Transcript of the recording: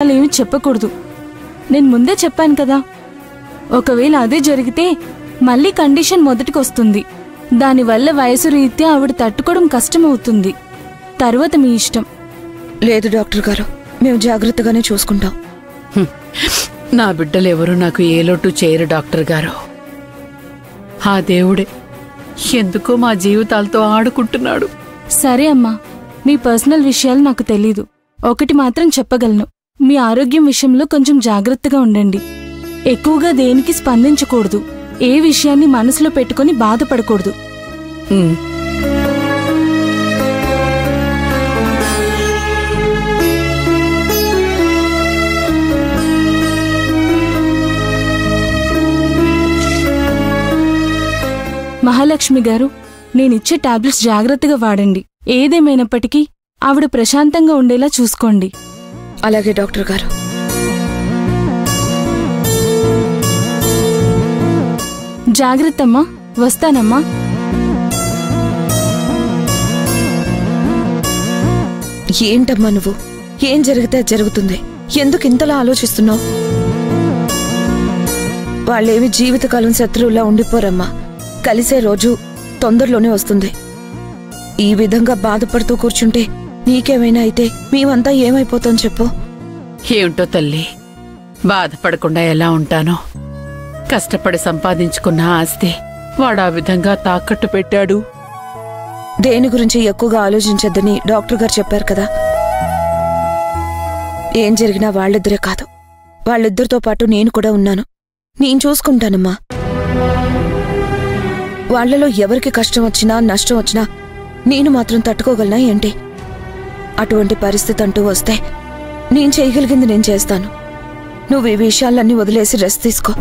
ఏమి చెప్పకూడదు. నేను ముందే చెప్పాను కదా, ఒకవేళ అదే జరిగితే మళ్ళీ కండిషన్ మొదటికి వస్తుంది. దానివల్ల వయసు రీత్యా ఆవిడ తట్టుకోవడం కష్టమవుతుంది. తర్వాత మీ ఇష్టం. లేదు డాక్టర్ గారు, మేము జాగ్రత్తగానే చూసుకుంటాం. నా బిడ్డలెవరూ నాకు ఏ లోటు చేయరు డాక్టర్ గారు. ఆ దేవుడే ఎందుకో మా జీవితాలతో ఆడుకుంటున్నాడు. సరే అమ్మా, మీ పర్సనల్ విషయాలు నాకు తెలీదు. ఒకటి మాత్రం చెప్పగలను, మీ ఆరోగ్యం విషయంలో కొంచెం జాగ్రత్తగా ఉండండి. ఎక్కువగా దేనికి స్పందించకూడదు. ఏ విషయాన్ని మనసులో పెట్టుకుని బాధపడకూడదు. మహాలక్ష్మి గారు, నేనిచ్చే టాబ్లెట్స్ జాగ్రత్తగా వాడండి. ఏదేమైనప్పటికీ ఆవిడ ప్రశాంతంగా ఉండేలా చూసుకోండి. అలాగే డాక్టర్ గారు. జాగ్రత్తమ్మా. వస్తానమ్మా. ఏంటమ్మా నువ్వు? ఏం జరిగితే జరుగుతుంది. ఎందుకు ఇంతలా ఆలోచిస్తున్నావు? వాళ్ళేమి జీవితకాలం శత్రువులా ఉండిపోరమ్మా. కలిసే రోజు తొందరలోనే వస్తుంది. ఈ విధంగా బాధపడుతూ కూర్చుంటే నీకేమైనా అయితే మేమంతా ఏమైపోతాం చెప్పు? ఏమిటో తల్లి, బాధపడకుండా ఎలా ఉంటానో. కష్టపడి సంపాదించుకున్న ఆస్తి వాడు ఆ విధంగా తాకట్టు పెట్టాడు. దేని గురించి ఎక్కువగా ఆలోచించొద్దని డాక్టర్ గారు చెప్పారు కదా. ఏం జరిగినా వాళ్ళిద్దరే కాదు, వాళ్ళిద్దరితో పాటు నేను కూడా ఉన్నాను. నేను చూసుకుంటానమ్మా. వాళ్లలో ఎవరికి కష్టం వచ్చినా నష్టం వచ్చినా నేను మాత్రం తట్టుకోగలనా ఏంటి? అటువంటి పరిస్థితి అంటూ వస్తే నేను చేయగలిగింది నేను చేస్తాను. నువ్వు ఈ విషయాలన్నీ వదిలేసి రెస్ట్ తీసుకో.